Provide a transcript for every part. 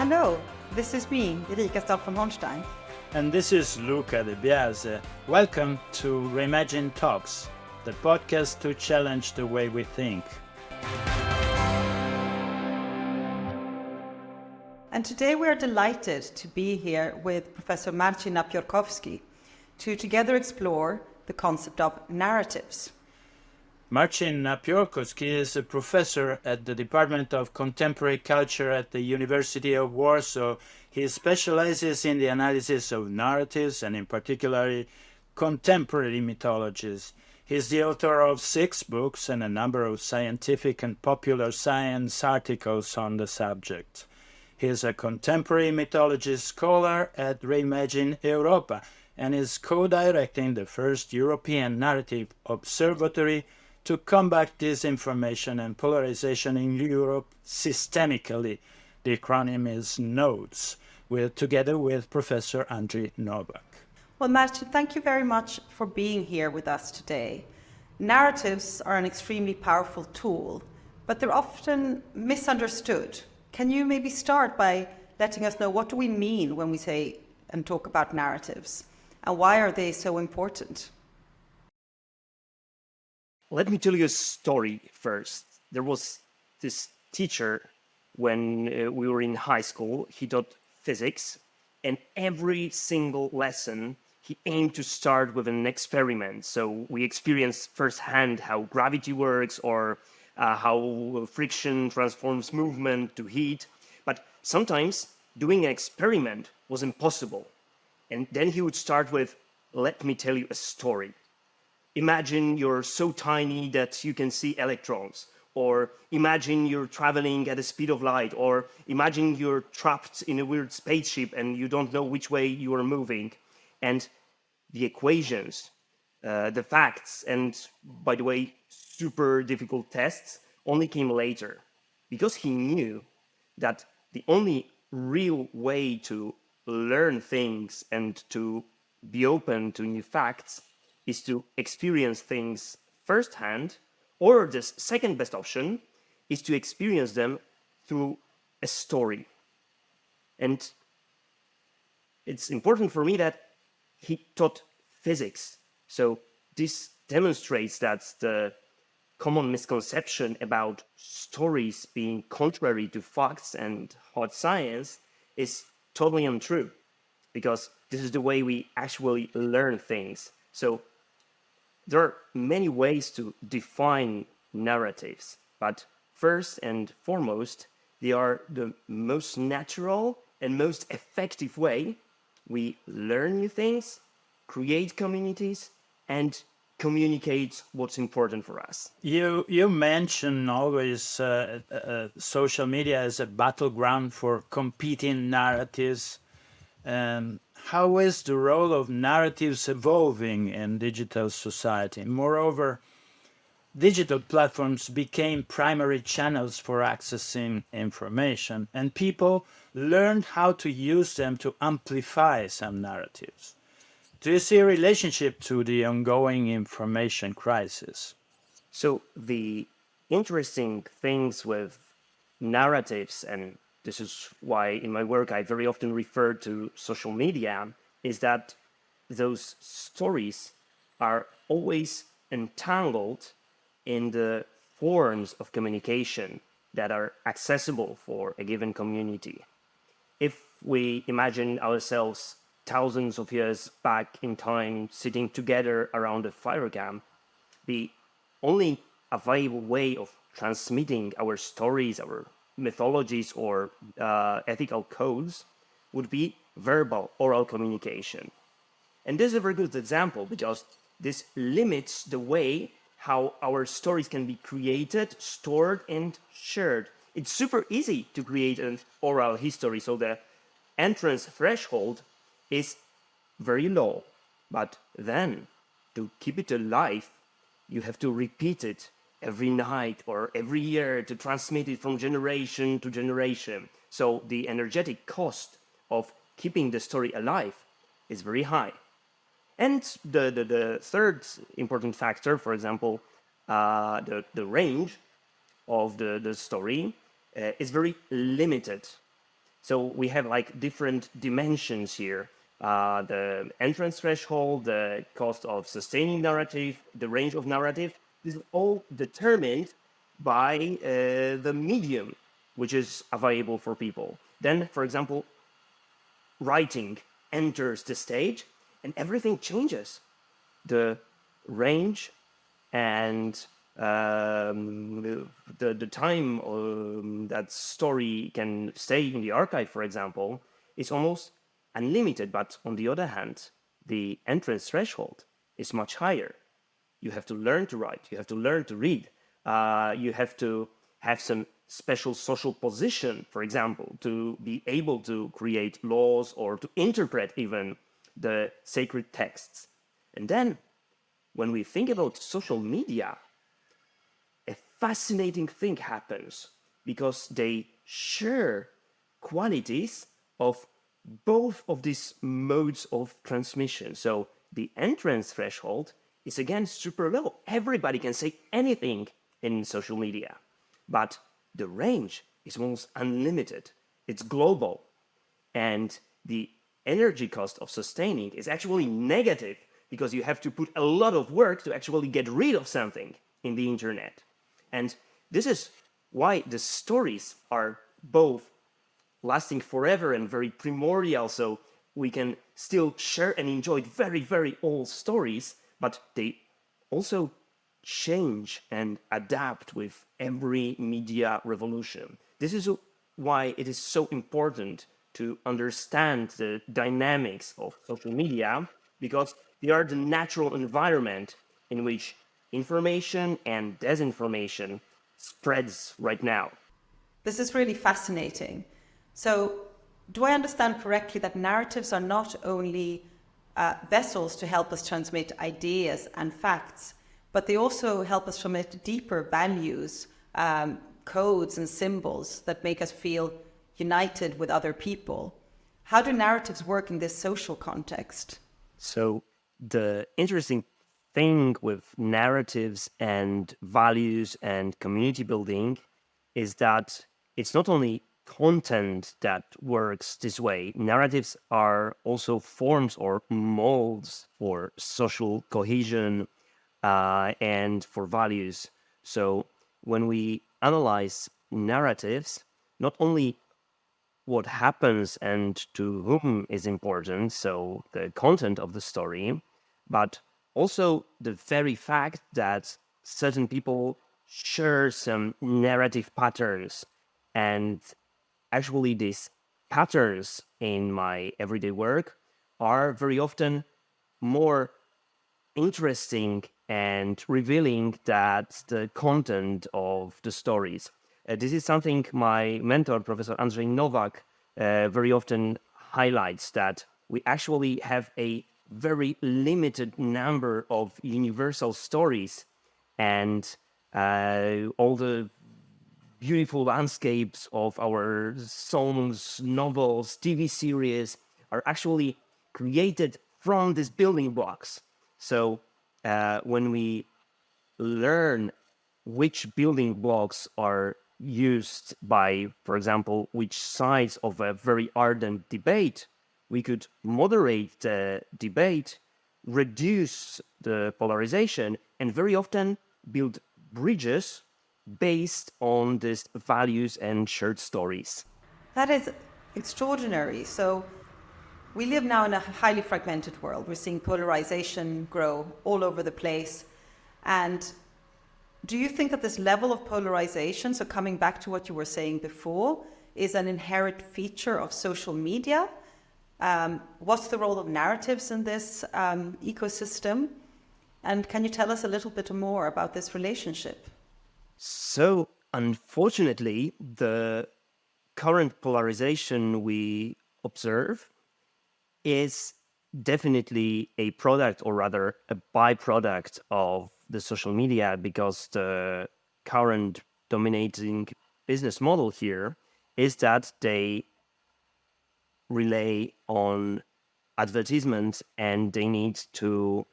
Hello, this is me, Erika Stahl from Hornstein. And this is Luca De Biase. Welcome to ReImagine TALKS, the podcast to challenge the way we think. And today we are delighted to be here with Professor Marcin Napiórkowski to together explore the concept of narratives. Marcin Napiórkowski is a professor at the Department of Contemporary Culture at the University of Warsaw. He specializes in the analysis of narratives and in particular contemporary mythologies. He is the author of 6 books and a number of scientific and popular science articles on the subject. He is a contemporary mythology scholar at Reimagine Europa and is co-directing the first European narrative observatory to combat disinformation and polarization in Europe systemically. The acronym is NODES, together with Professor Andrzej Nowak. Well, Marcin, thank you very much for being here with us today. Narratives are an extremely powerful tool, but they're often misunderstood. Can you maybe start by letting us know what do we mean when we say and talk about narratives, and why are they so important? Let me tell you a story first. There was this teacher when we were in high school. He taught physics, and every single lesson he aimed to start with an experiment. So we experienced firsthand how gravity works or how friction transforms movement to heat. But sometimes doing an experiment was impossible. And then he would start with, let me tell you a story. Imagine you're so tiny that you can see electrons, or imagine you're traveling at the speed of light, or imagine you're trapped in a weird spaceship and you don't know which way you are moving. And the equations, the facts, and by the way, super difficult tests only came later, because he knew that the only real way to learn things and to be open to new facts is to experience things firsthand, or the second best option is to experience them through a story. And it's important for me that he taught physics. So this demonstrates that the common misconception about stories being contrary to facts and hard science is totally untrue, because this is the way we actually learn things. So there are many ways to define narratives, but first and foremost, they are the most natural and most effective way we learn new things, create communities, and communicate what's important for us. You mention always social media as a battleground for competing narratives. How is the role of narratives evolving in digital society? Moreover, digital platforms became primary channels for accessing information, and people learned how to use them to amplify some narratives. Do you see a relationship to the ongoing information crisis? So the interesting things with narratives, and this is why in my work I very often refer to social media, is that those stories are always entangled in the forms of communication that are accessible for a given community. If we imagine ourselves thousands of years back in time sitting together around a fire camp, the only available way of transmitting our stories, our mythologies, or ethical codes would be verbal, oral communication. And this is a very good example, because this limits the way how our stories can be created, stored, and shared. It's super easy to create an oral history, so the entrance threshold is very low. But then, to keep it alive, you have to repeat it every night or every year to transmit it from generation to generation. So the energetic cost of keeping the story alive is very high. And the third important factor, for example, the range of the story is very limited. So we have like different dimensions here. The entrance threshold, the cost of sustaining narrative, the range of narrative. This is all determined by the medium which is available for people. Then, for example, writing enters the stage and everything changes. The range and the time that story can stay in the archive, for example, is almost unlimited. But on the other hand, the entrance threshold is much higher. You have to learn to write. You have to learn to read. You have to have some special social position, for example, to be able to create laws or to interpret even the sacred texts. And then, when we think about social media, a fascinating thing happens because they share qualities of both of these modes of transmission. So the entrance threshold is again super low. Everybody can say anything in social media, but the range is almost unlimited. It's global, and the energy cost of sustaining is actually negative because you have to put a lot of work to actually get rid of something in the internet. And this is why the stories are both lasting forever and very primordial, so we can still share and enjoy very, very old stories, but they also change and adapt with every media revolution. This is why it is so important to understand the dynamics of social media, because they are the natural environment in which information and disinformation spreads right now. This is really fascinating. So, do I understand correctly that narratives are not only vessels to help us transmit ideas and facts, but they also help us transmit deeper values, codes and symbols that make us feel united with other people? How do narratives work in this social context? So the interesting thing with narratives and values and community building is that it's not only content that works this way. Narratives are also forms or molds for social cohesion and for values. So when we analyze narratives, not only what happens and to whom is important, so the content of the story, but also the very fact that certain people share some narrative patterns. And actually, these patterns in my everyday work are very often more interesting and revealing that the content of the stories. This is something my mentor, Professor Andrzej Nowak, very often highlights, that we actually have a very limited number of universal stories, and all the beautiful landscapes of our songs, novels, TV series are actually created from these building blocks. So when we learn which building blocks are used by, for example, which sides of a very ardent debate, we could moderate the debate, reduce the polarization, and very often build bridges based on these values and shared stories. That is extraordinary. So, we live now in a highly fragmented world. We're seeing polarization grow all over the place. And do you think that this level of polarization, so coming back to what you were saying before, is an inherent feature of social media? What's the role of narratives in this ecosystem? And can you tell us a little bit more about this relationship? So, unfortunately, the current polarization we observe is definitely a product, or rather a byproduct of the social media, because the current dominating business model here is that they rely on advertisements and they need to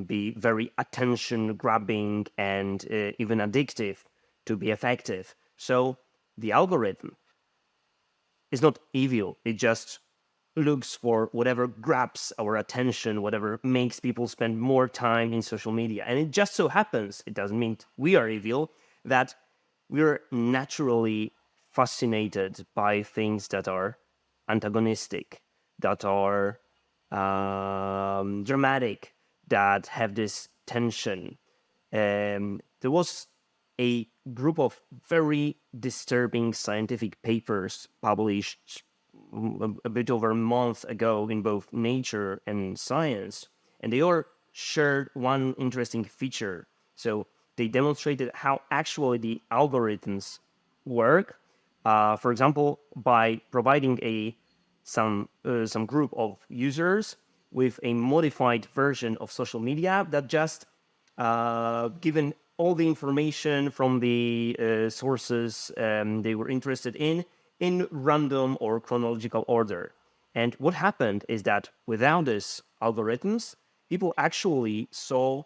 be very attention grabbing and even addictive to be effective. So the algorithm is not evil. It just looks for whatever grabs our attention, whatever makes people spend more time in social media. And it just so happens, it doesn't mean we are evil, that we're naturally fascinated by things that are antagonistic, that are dramatic, that have this tension. There was a group of very disturbing scientific papers published a bit over a month ago in both Nature and Science, and they all shared one interesting feature. So they demonstrated how actually the algorithms work. For example, by providing some group of users with a modified version of social media that just given all the information from the sources they were interested in random or chronological order. And what happened is that without these algorithms, people actually saw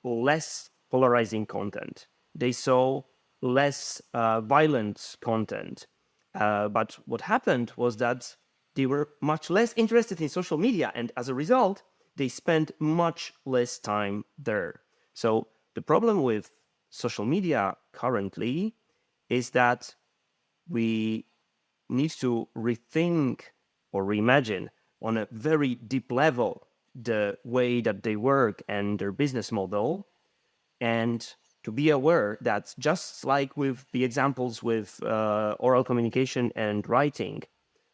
less polarizing content. They saw less violent content. But what happened was that they were much less interested in social media, and as a result, they spent much less time there. So the problem with social media currently is that we need to rethink or reimagine on a very deep level the way that they work and their business model, and to be aware that just like with the examples with oral communication and writing,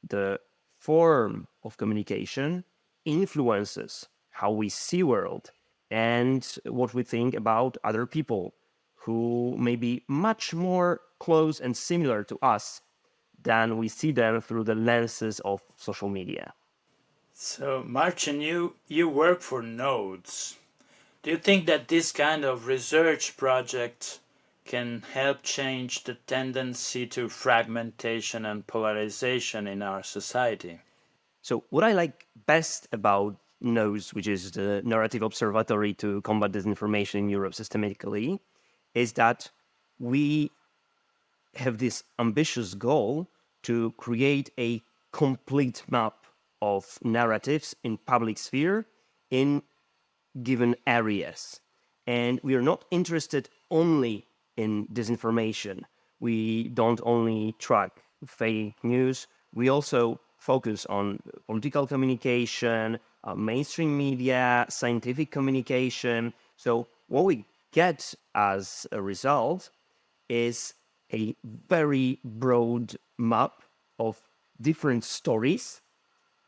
the form of communication influences how we see world and what we think about other people who may be much more close and similar to us than we see them through the lenses of social media. So, Marcin, you work for nodes. Do you think that this kind of research project can help change the tendency to fragmentation and polarization in our society? So what I like best about NOS, which is the Narrative Observatory to Combat Disinformation in Europe systematically, is that we have this ambitious goal to create a complete map of narratives in public sphere in given areas. And we are not interested only in disinformation. We don't only track fake news. We also focus on political communication, mainstream media, scientific communication. So what we get as a result is a very broad map of different stories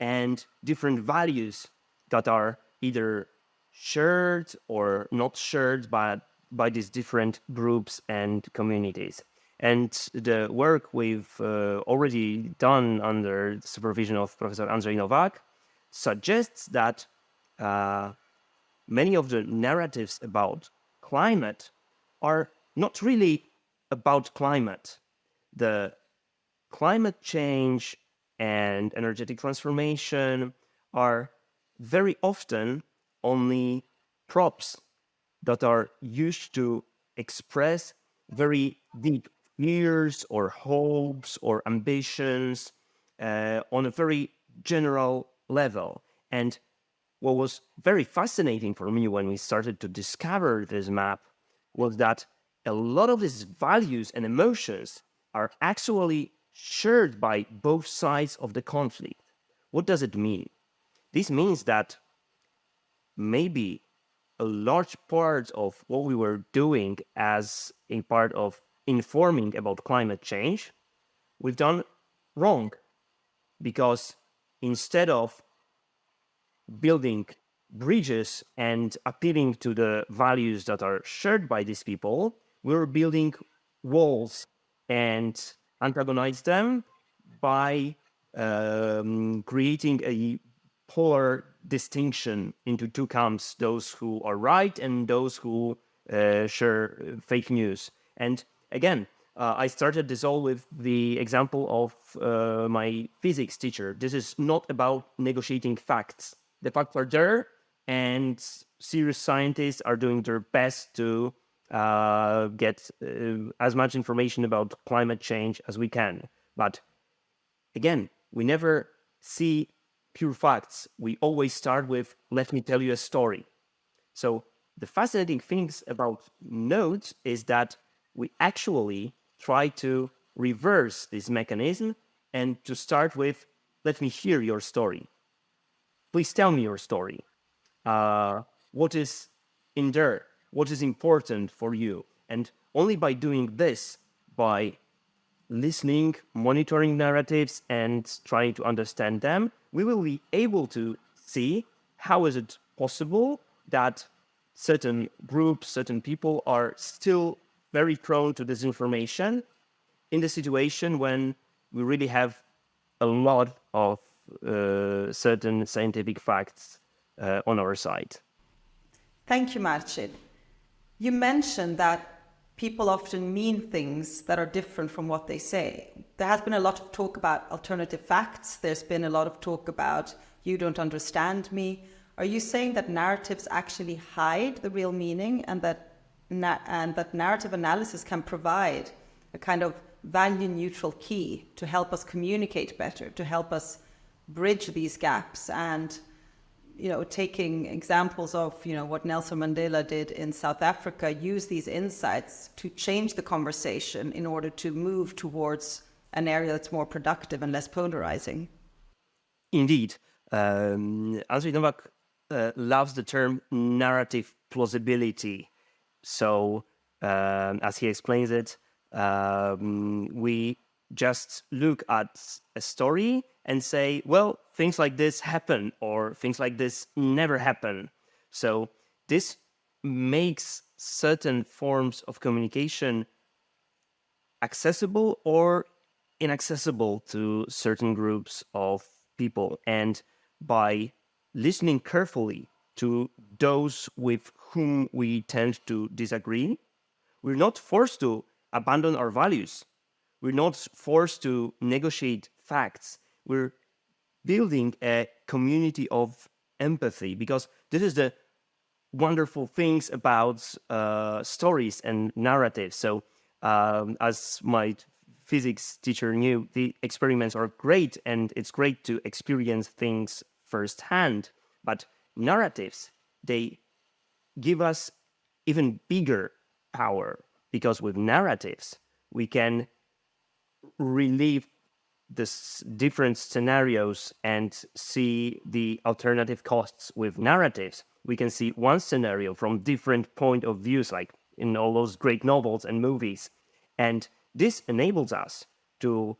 and different values that are either shared or not shared by these different groups and communities. And the work we've already done under the supervision of Professor Andrzej Nowak suggests that many of the narratives about climate are not really about climate. The climate change and energetic transformation are very often only props that are used to express very deep fears or hopes or ambitions on a very general level. And what was very fascinating for me when we started to discover this map was that a lot of these values and emotions are actually shared by both sides of the conflict. What does it mean? This means that maybe a large part of what we were doing as a part of informing about climate change, we've done wrong. Because instead of building bridges and appealing to the values that are shared by these people, we're building walls and antagonize them by creating a polar distinction into two camps, those who are right and those who share fake news. And again, I started this all with the example of my physics teacher. This is not about negotiating facts. The facts are there, and serious scientists are doing their best to get as much information about climate change as we can. But again, we never see pure facts. We always start with, let me tell you a story. So the fascinating things about notes is that we actually try to reverse this mechanism and to start with, let me hear your story. Please tell me your story. What is in there? What is important for you? And only by doing this, by listening, monitoring narratives, and trying to understand them, we will be able to see how is it possible that certain groups, certain people are still very prone to disinformation in the situation when we really have a lot of certain scientific facts on our side. Thank you, Marcin. You mentioned that people often mean things that are different from what they say. There has been a lot of talk about alternative facts. There's been a lot of talk about you don't understand me. Are you saying that narratives actually hide the real meaning and that narrative analysis can provide a kind of value-neutral key to help us communicate better, to help us bridge these gaps and, taking examples of, what Nelson Mandela did in South Africa, use these insights to change the conversation in order to move towards an area that's more productive and less polarizing? Indeed. Andrzej Nowak loves the term narrative plausibility. So, as he explains it, we just look at a story and say, well, things like this happen or things like this never happen. So this makes certain forms of communication accessible or inaccessible to certain groups of people. And by listening carefully to those with whom we tend to disagree, we're not forced to abandon our values. We're not forced to negotiate facts. We're building a community of empathy, because this is the wonderful things about stories and narratives. So as my physics teacher knew, the experiments are great and it's great to experience things firsthand. But narratives, they give us even bigger power, because with narratives, we can relive the different scenarios and see the alternative costs. With narratives, we can see one scenario from different point of views, like in all those great novels and movies. And this enables us to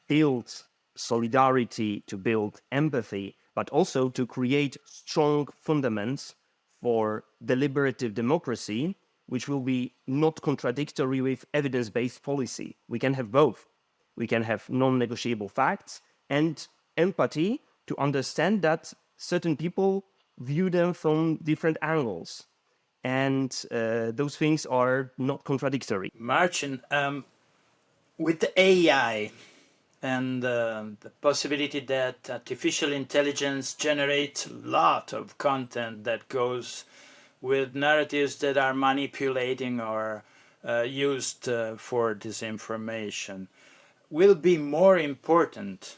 build solidarity, to build empathy, but also to create strong fundaments for deliberative democracy, which will be not contradictory with evidence-based policy. We can have both. We can have non-negotiable facts and empathy to understand that certain people view them from different angles. And those things are not contradictory. Marcin, with the AI and the possibility that artificial intelligence generates a lot of content that goes with narratives that are manipulating or used for disinformation, will be more important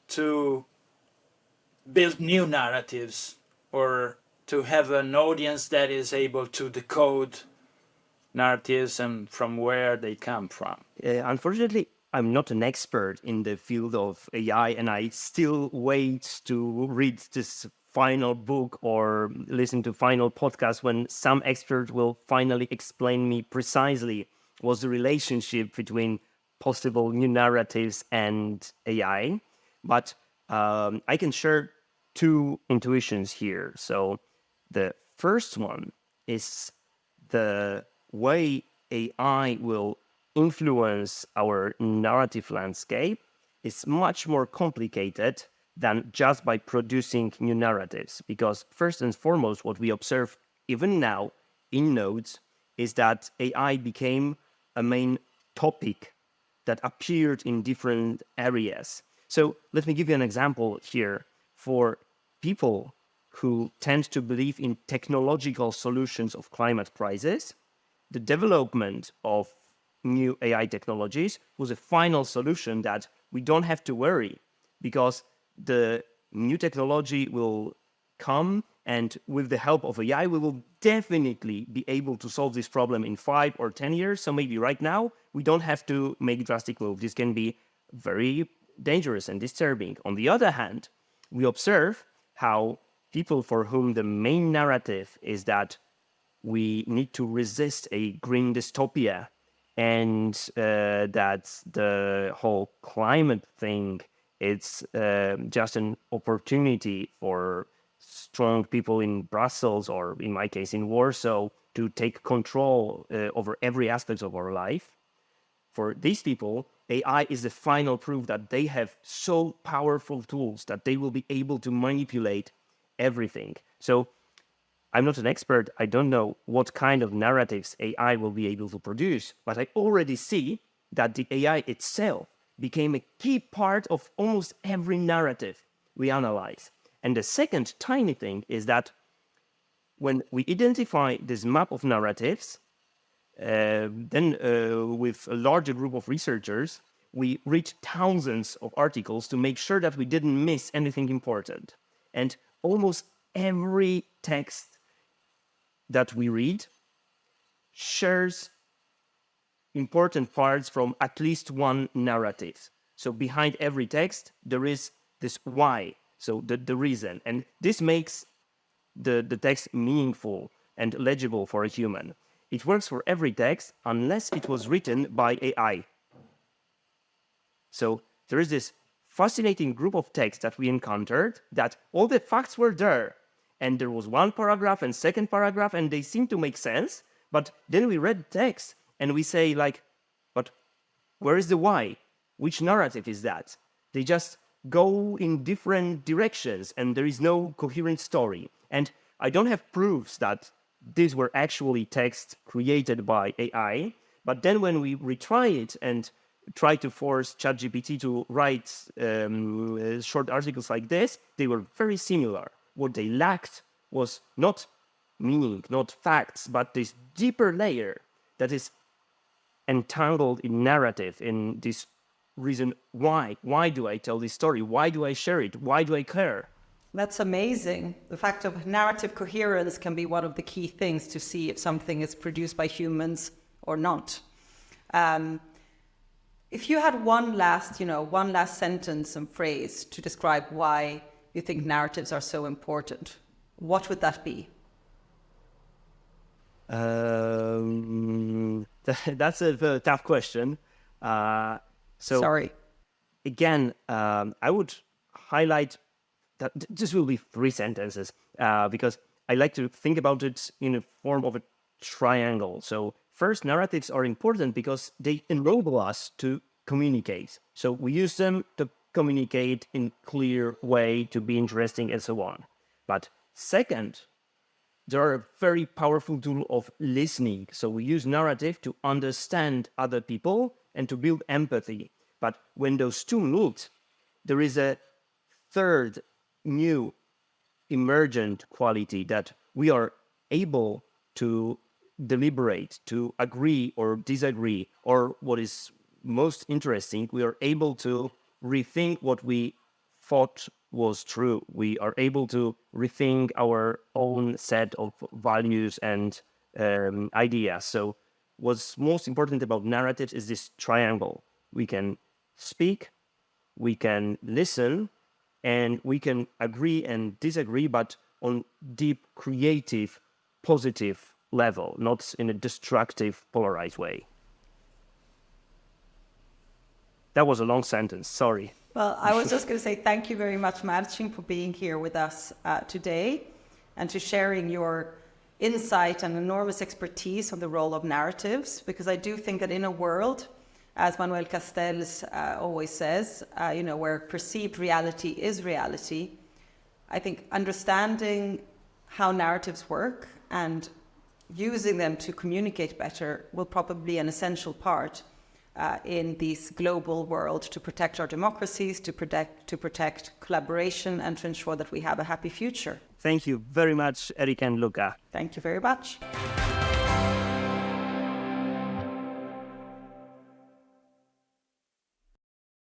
to build new narratives or to have an audience that is able to decode narratives and from where they come from? Unfortunately, I'm not an expert in the field of AI, and I still wait to read this final book or listen to final podcast when some expert will finally explain me precisely what's the relationship between possible new narratives and AI. But I can share two intuitions here. So the first one is the way AI will influence our narrative landscape is much more complicated than just by producing new narratives. Because first and foremost, what we observe even now in nodes is that AI became a main topic that appeared in different areas. So let me give you an example here. For people who tend to believe in technological solutions of climate crisis, the development of new AI technologies was a final solution that we don't have to worry, because the new technology will come, and with the help of AI, we will definitely be able to solve this problem in 5 or 10 years. So maybe right now, we don't have to make drastic moves. This can be very dangerous and disturbing. On the other hand, we observe how people for whom the main narrative is that we need to resist a green dystopia, and that the whole climate thing, it's just an opportunity for strong people in Brussels, or in my case in Warsaw, to take control over every aspect of our life. For these people, AI is the final proof that they have so powerful tools that they will be able to manipulate everything. So I'm not an expert. I don't know what kind of narratives AI will be able to produce, but I already see that the AI itself became a key part of almost every narrative we analyze. And the second tiny thing is that when we identify this map of narratives, then with a larger group of researchers, we read thousands of articles to make sure that we didn't miss anything important. And almost every text that we read shares important parts from at least one narrative. So behind every text, there is this why, so the reason. And this makes the text meaningful and legible for a human. It works for every text unless it was written by AI. So there is this fascinating group of texts that we encountered that all the facts were there. And there was one paragraph and second paragraph, and they seemed to make sense. But then we read the text and we say, like, but where is the why? Which narrative is that? They just go in different directions and there is no coherent story. And I don't have proofs that these were actually texts created by AI. But then when we retry it and try to force ChatGPT to write short articles like this, they were very similar. What they lacked was not meaning, not facts, but this deeper layer that is entangled in narrative, in this reason why. Why do I tell this story? Why do I share it? Why do I care? That's amazing. The fact of narrative coherence can be one of the key things to see if something is produced by humans or not. If you had one last sentence and phrase to describe why you think narratives are so important, what would that be? That's a tough question. Sorry. Again, I would highlight that this will be 3 sentences because I like to think about it in a form of a triangle. So first, narratives are important because they enable us to communicate. So we use them to communicate in clear way, to be interesting, and so on. But second, they are a very powerful tool of listening. So we use narrative to understand other people and to build empathy. But when those two meet, there is a third new emergent quality that we are able to deliberate, to agree or disagree, or what is most interesting, we are able to rethink what we thought was true. We are able to rethink our own set of values and ideas. So what's most important about narratives is this triangle. We can speak, we can listen, and we can agree and disagree, but on deep, creative, positive level, not in a destructive, polarized way. That was a long sentence, sorry. Well, I was just going to say thank you very much, Marcin, for being here with us today and to sharing your insight and enormous expertise on the role of narratives, because I do think that in a world, as Manuel Castells always says, where perceived reality is reality, I think understanding how narratives work and using them to communicate better will probably be an essential part in this global world to protect our democracies, to protect collaboration, and to ensure that we have a happy future. Thank you very much, Eric and Luca. Thank you very much.